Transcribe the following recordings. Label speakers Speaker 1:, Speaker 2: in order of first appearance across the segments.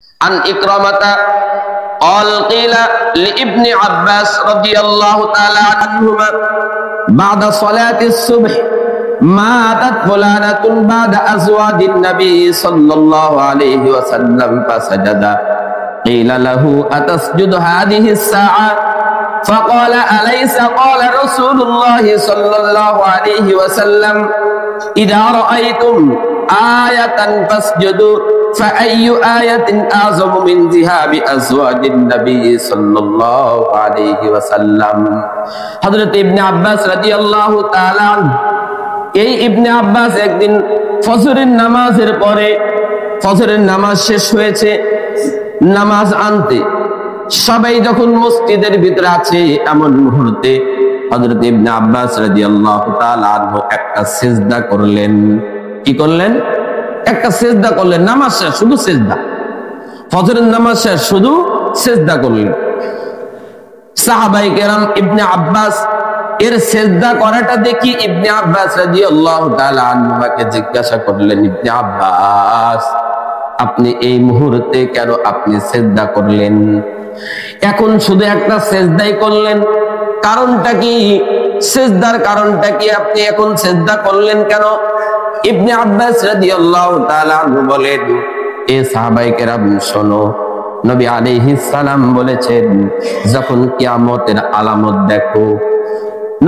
Speaker 1: عن إكرمة قال قيل لابن عباس رضي الله تعالى عنهما بعد صلاة الصبح ماتت فلانة بعد أزواج النبي صلى الله عليه وسلم فسجد قيل له أتسجد هذه الساعة فقال أليس قال رسول الله صلى الله عليه وسلم إذا رأيتم آية فاسجدوا فأي آية أعظم من ذهاب أزواج النبي صلى الله عليه وسلم حضرت ابن عباس رضي الله تعالى عنه এই ইবনে আব্বাস একদিন ফজরের নামাজের পরে ফজরের নামাজ শেষ হয়েছে নামাজ আনতে সবাই যখন মসজিদের ভিতরে আছে এমন মুহূর্তে হযরত ইবনে আব্বাস রাদিয়াল্লাহু তাআলা আনহু একটা সিজদা করলেন। কি করলেন? একটা সিজদা করলেন। নামাজ শেষ, শুধু সিজদা, ফজরের নামাজ শেষ, শুধু সিজদা করলেন। সাহাবায়ে কেরাম ইবনে আব্বাস এর সিজদা করাটা দেখি ইবনে আব্বাস রাদিয়াল্লাহু তাআলা আনহুকে জিজ্ঞাসা করলেন, ইবনে আব্বাস আপনি এই মুহূর্তে কেন আপনি সিজদা করলেন? এখন শুধু একটা সিজদাই করলেন, কারণটা কি? সিজদার কারণটা কি? আপনি এখন সিজদা করলেন কেন? ইবনে আব্বাস রাদিয়াল্লাহু তাআলা আনহু বলেন, এ সাহাবায়ে কেরাম শোনো, নবী আলাইহিস সালাম বলেছেন যখন কিয়ামতের আলামত দেখো,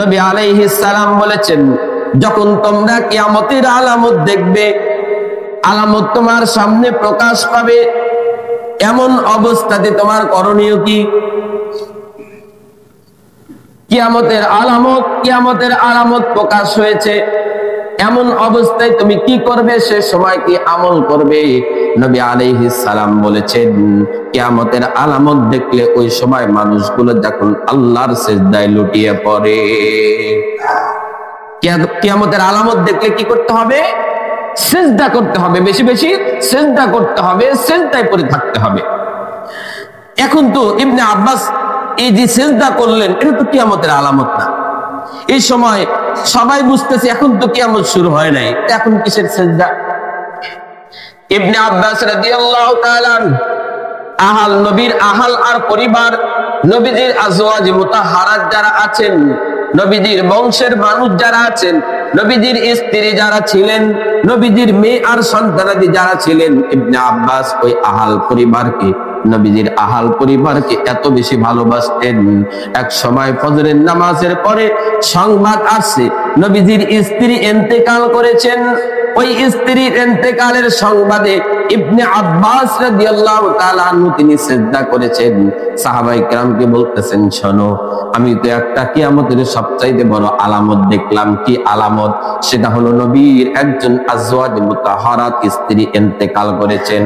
Speaker 1: নবী আলাইহিস সালাম বলেছেন যখন তোমরা কিয়ামতের আলামত দেখবে, আলামত তোমার সামনে প্রকাশ পাবে, এমন অবস্থাতে তোমার করণীয় কি? কিয়ামতের আলামত প্রকাশ হয়েছে, এমন অবস্থায় তুমি কি করবে? সে সময় কি আমল করবে? নবী আলাইহিস সালাম বলেছেন কিয়ামতের আলামত দেখলে ওই সময় মানুষগুলো যখন আল্লাহর সিজদায় লুটিয়ে পড়ে। কিয়ামতের আলামত দেখলে কি করতে হবে? সিজদা করতে হবে, বেশি বেশি সিজদা করতে হবে, সিজদায় পড়ে থাকতে হবে। এখন তো ইবনে আব্বাস এই যে সিজদা করলেন এটা তো কিয়ামতের আলামত না। এই সময় সবাই বুঝতেছে এখন তো কিয়ামত শুরু হয় নাই, এখন কিসের সিজদা? ইবনে আব্বাস রাদিয়াল্লাহু তাআলা আহল নবীর আহল আর পরিবার, নবীজির আজওয়াজ মুতাহহারাত যারা আছেন, নবীজির বংশের মানুষ যারা আছেন, নবীজির স্ত্রী যারা ছিলেন, নবীজির মেয়ে আর সন্তানাদি যারা ছিলেন, ইবনে আব্বাস ওই আহল পরিবারকে, নবীজির আহল পরিবারকে এত বেশি ভালোবাসতেন। এক সময় ফজরের নামাজের পরে সংবাদ আসছে নবীজির স্ত্রী ইন্তেকাল করেছেন। ওই স্ত্রীর ইন্তেকালের সংবাদে ইবনে আব্বাস রাদিয়াল্লাহু তাআলা আনহু তিনি সিজদা করেছেন। সাহাবায়ে কেরামকে বলতেছেন, শোনো, আমি তো একটা কিয়ামতের সবচাইতে বড় আলামত দেখলাম। কি আলামত? সেটা হলো নবীর একজন আজওয়াজ মুতাহহারাত স্ত্রী ইন্তেকাল করেছেন।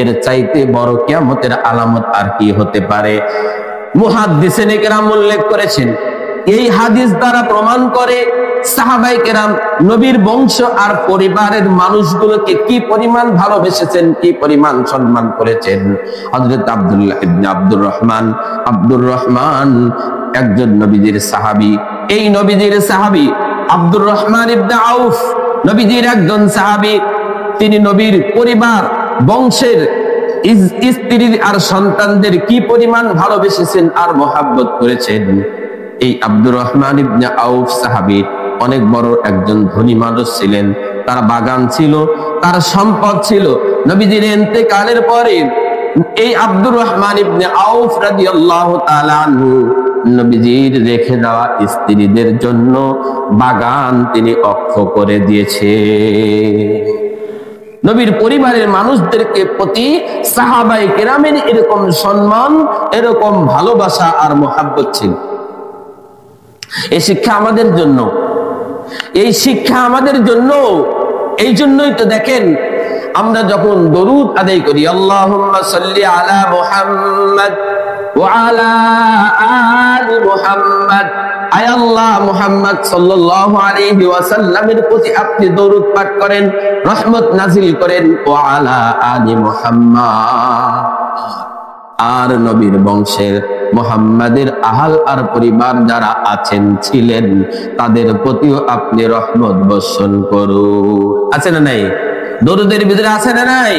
Speaker 1: এর চাইতে বড় কিয়ামতের আলামত আর কি হতে পারে? মুহাদ্দিসিনে কেরাম উল্লেখ করেছেন, এই হাদিস দ্বারা প্রমাণ করে সাহাবায়ে কেরাম নবীর বংশ আর পরিবারের মানুষগুলোকে কি পরিমাণ ভালোবেসেছেন, কি পরিমাণ সম্মান করেছেন। হযরত আব্দুল্লাহ ইবনে আব্দুর রহমান একজন নবীজির সাহাবী। এই নবীজির সাহাবী আব্দুর রহমান ইবনে আউফ নবীজির একজন সাহাবী। তিনি নবীর পরিবার, বংশের স্ত্রী আর সন্তানদের কি পরিমাণ ভালোবেসেছেন আর মহব্বত করেছেন। এই আব্দুর রহমান ইবনে আউফ সাহাবী অনেক বড় একজন ধনী মানুষ ছিলেন। তার বাগান ছিল, তার সম্পদ ছিল। নবীজির ইন্তেকালের পরে এই আব্দুর রহমান ইবনে আউফ রাদিয়াল্লাহু তাআলা আনহু নবীজির রেখে দেওয়া স্ত্রীদের জন্য বাগান তিনি অক্ষ করে দিয়েছে। নবীর পরিবারের মানুষদেরকে প্রতি সাহাবায়ে কেরামের এরকম সম্মান, এরকম ভালোবাসা আর মহব্বত ছিল। এই শিক্ষা আমাদের জন্য, এই শিক্ষা আমাদের জন্য। এই জন্যই তো দেখেন আমরা যখন দরুদ আদায় করি, আল্লাহুম্মা সাল্লি আলা মুহাম্মাদ ওয়া আলা আলি মুহাম্মাদ, আয় আল্লাহ মুহাম্মদ সাল্লাল্লাহু আলাইহি ওয়াসাল্লামের প্রতি আপনি দরুদ পাঠ করেন, রহমত নাজিল করেন, ওয়া আলা আলি মুহাম্মাদ, আর নবীর বংশের মুহাম্মাদের আহল আর পরিবার যারা আছেন ছিলেন তাদের প্রতিও আপনি রহমত বর্ষণ করুন। আছে না নাই? দরুদের ভিতরে আছে না নাই?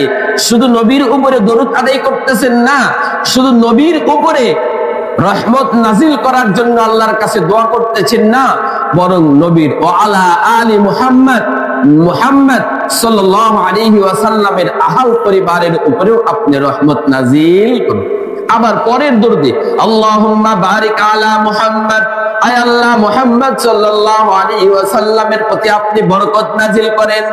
Speaker 1: শুধু নবীর উপরে দরুদ আদায় করতেছেন না, শুধু নবীর উপরে রহমত নাজিল করার জন্য আল্লাহর কাছে দোয়া করতেছেন না, বরং নবীর ওয়ালা আলী মুহাম্মদ সাল্লাল্লাহু আলাইহি ওয়াসাল্লামের আহল পরিবারের উপরেও আপনি রহমত নাজিল করুন। আবার পরের দরুদে আল্লাহুম্মা বারিক আলা মুহাম্মদ, আয় আল্লাহ মুহাম্মদ সাল্লাল্লাহু আলাইহি ওয়াসাল্লামের প্রতি আপনি বরকত নাজিল করেন।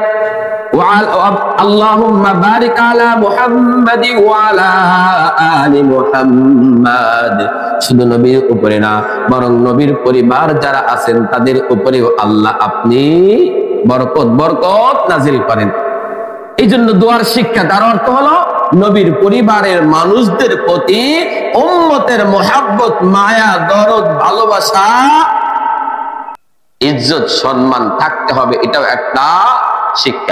Speaker 1: আল্লাহুম্মা বারিক আলা মুহাম্মাদি ওয়া আলা আলি মুহাম্মাদ। শুধু নবীর উপরে না, বরং নবীর পরিবার যারা আছেন তাদের উপরেও আল্লাহ আপনি বরকত নাজিল করেন। এই জন্য দোয়ার শিক্ষা, তার অর্থ হলো নবীর পরিবারের মানুষদের প্রতি উম্মতের মোহাব্বত, মায়া, দরদ, ভালোবাসা, ইজ্জত, সম্মান থাকতে হবে। এটাও একটা শিক্ষা।